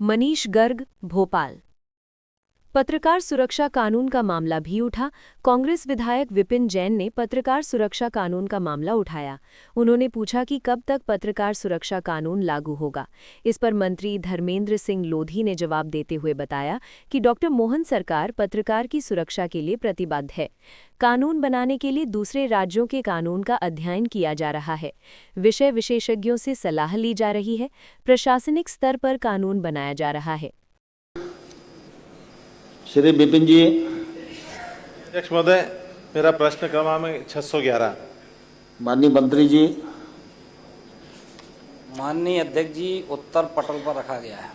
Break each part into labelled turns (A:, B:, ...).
A: मनीष गर्ग, भोपाल। पत्रकार सुरक्षा कानून का मामला भी उठा। कांग्रेस विधायक विपिन जैन ने पत्रकार सुरक्षा कानून का मामला उठाया। उन्होंने पूछा कि कब तक पत्रकार सुरक्षा कानून लागू होगा। इस पर मंत्री धर्मेंद्र सिंह लोधी ने जवाब देते हुए बताया कि डॉक्टर मोहन सरकार पत्रकार की सुरक्षा के लिए प्रतिबद्ध है। कानून बनाने के लिए दूसरे राज्यों के कानून का अध्ययन किया जा रहा है। विषय विशेषज्ञों से सलाह ली जा रही है। प्रशासनिक स्तर पर कानून बनाया जा रहा है।
B: श्री विपिन जी।
C: अध्यक्ष महोदय, मेरा प्रश्न क्रमांक 611।
B: माननीय मंत्री जी।
D: माननीय अध्यक्ष जी, उत्तर पटल पर रखा गया है।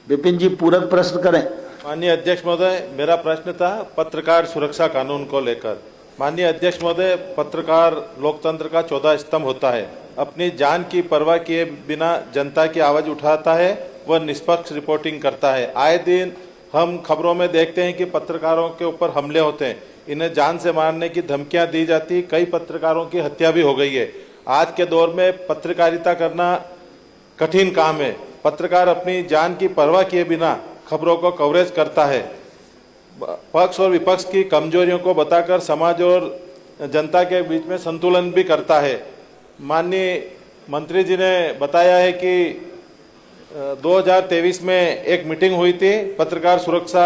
B: विपिन जी पूरक प्रश्न करें।
C: माननीय अध्यक्ष महोदय, मेरा प्रश्न था पत्रकार सुरक्षा कानून को लेकर। माननीय अध्यक्ष महोदय, पत्रकार लोकतंत्र का 14 स्तंभ होता है। अपनी जान की परवाह किए बिना जनता की आवाज उठाता है, वह निष्पक्ष रिपोर्टिंग करता है। आए दिन हम खबरों में देखते हैं कि पत्रकारों के ऊपर हमले होते हैं, इन्हें जान से मारने की धमकियां दी जाती, कई पत्रकारों की हत्या भी हो गई है। आज के दौर में पत्रकारिता करना कठिन काम है। पत्रकार अपनी जान की परवाह किए बिना खबरों को कवरेज करता है, पक्ष और विपक्ष की कमजोरियों को बताकर समाज और जनता के बीच में संतुलन भी करता है। माननीय मंत्री जी ने बताया है कि 2023 में एक मीटिंग हुई थी पत्रकार सुरक्षा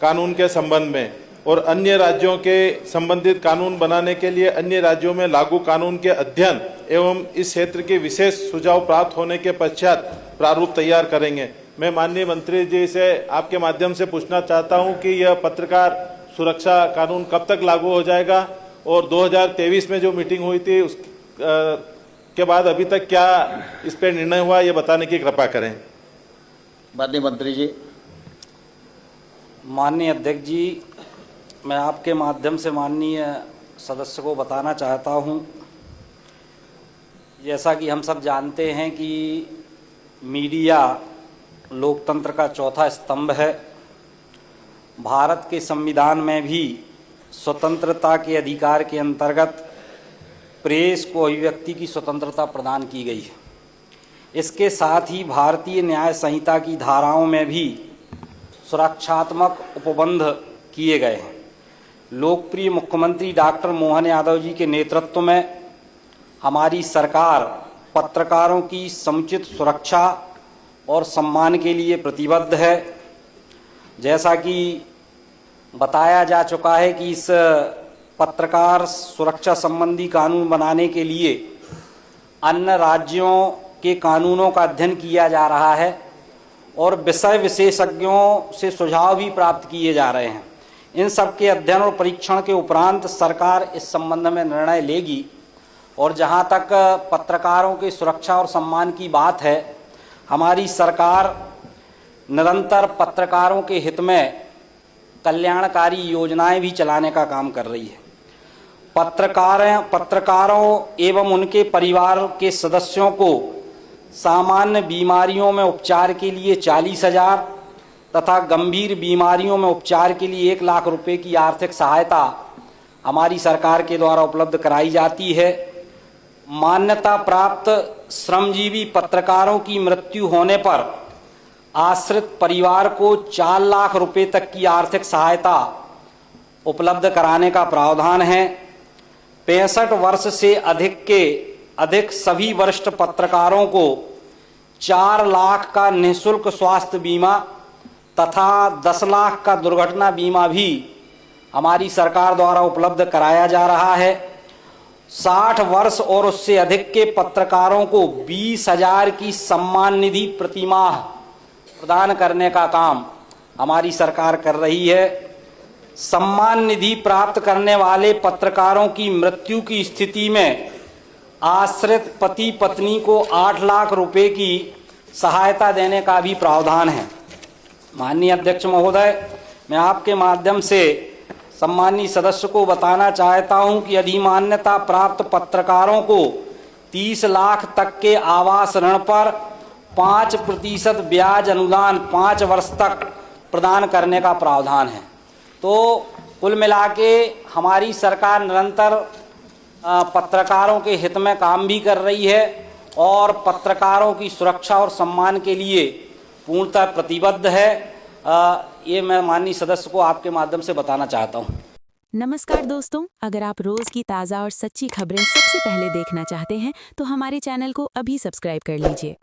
C: कानून के संबंध में, और अन्य राज्यों के संबंधित कानून बनाने के लिए अन्य राज्यों में लागू कानून के अध्ययन एवं इस क्षेत्र के विशेष सुझाव प्राप्त होने के पश्चात प्रारूप तैयार करेंगे। मैं माननीय मंत्री जी से आपके माध्यम से पूछना चाहता हूं कि यह पत्रकार सुरक्षा कानून कब तक लागू हो जाएगा, और 2023 में जो मीटिंग हुई थी उस के बाद अभी तक क्या इस पर निर्णय हुआ, ये बताने की कृपा करें।
B: माननीय मंत्री जी।
D: माननीय अध्यक्ष जी, मैं आपके माध्यम से माननीय सदस्य को बताना चाहता हूं, जैसा कि हम सब जानते हैं कि मीडिया लोकतंत्र का चौथा स्तंभ है। भारत के संविधान में भी स्वतंत्रता के अधिकार के अंतर्गत प्रेस को अभिव्यक्ति की स्वतंत्रता प्रदान की गई है। इसके साथ ही भारतीय न्याय संहिता की धाराओं में भी सुरक्षात्मक उपबंध किए गए हैं। लोकप्रिय मुख्यमंत्री डॉक्टर मोहन यादव जी के नेतृत्व में हमारी सरकार पत्रकारों की समुचित सुरक्षा और सम्मान के लिए प्रतिबद्ध है। जैसा कि बताया जा चुका है कि इस पत्रकार सुरक्षा संबंधी कानून बनाने के लिए अन्य राज्यों के कानूनों का अध्ययन किया जा रहा है और विषय विशेषज्ञों से सुझाव भी प्राप्त किए जा रहे हैं। इन सब के अध्ययन और परीक्षण के उपरांत सरकार इस संबंध में निर्णय लेगी। और जहां तक पत्रकारों की सुरक्षा और सम्मान की बात है, हमारी सरकार निरंतर पत्रकारों के हित में कल्याणकारी योजनाएं भी चलाने का काम कर रही है। पत्रकारों एवं उनके परिवार के सदस्यों को सामान्य बीमारियों में उपचार के लिए 40,000 तथा गंभीर बीमारियों में उपचार के लिए 1 लाख रुपए की आर्थिक सहायता हमारी सरकार के द्वारा उपलब्ध कराई जाती है। मान्यता प्राप्त श्रमजीवी पत्रकारों की मृत्यु होने पर आश्रित परिवार को 4 लाख रुपए तक की आर्थिक सहायता उपलब्ध कराने का प्रावधान है। 65 वर्ष से अधिक सभी वरिष्ठ पत्रकारों को 4 लाख का निःशुल्क स्वास्थ्य बीमा तथा 10 लाख का दुर्घटना बीमा भी हमारी सरकार द्वारा उपलब्ध कराया जा रहा है। 60 वर्ष और उससे अधिक के पत्रकारों को 20,000 की सम्मान निधि प्रतिमाह प्रदान करने का काम हमारी सरकार कर रही है। सम्मान निधि प्राप्त करने वाले पत्रकारों की मृत्यु की स्थिति में आश्रित पति पत्नी को 8 लाख रुपए की सहायता देने का भी प्रावधान है। माननीय अध्यक्ष महोदय, मैं आपके माध्यम से सम्मानीय सदस्य को बताना चाहता हूं कि अधिमान्यता प्राप्त पत्रकारों को 30 लाख तक के आवास ऋण पर 5% ब्याज अनुदान 5 वर्ष तक प्रदान करने का प्रावधान है। तो कुल मिला के हमारी सरकार निरंतर पत्रकारों के हित में काम भी कर रही है और पत्रकारों की सुरक्षा और सम्मान के लिए पूर्णतः प्रतिबद्ध है। ये मैं माननीय सदस्य को आपके माध्यम से बताना चाहता हूँ।
E: नमस्कार दोस्तों, अगर आप रोज की ताज़ा और सच्ची खबरें सबसे पहले देखना चाहते हैं तो हमारे चैनल को अभी सब्सक्राइब कर लीजिए।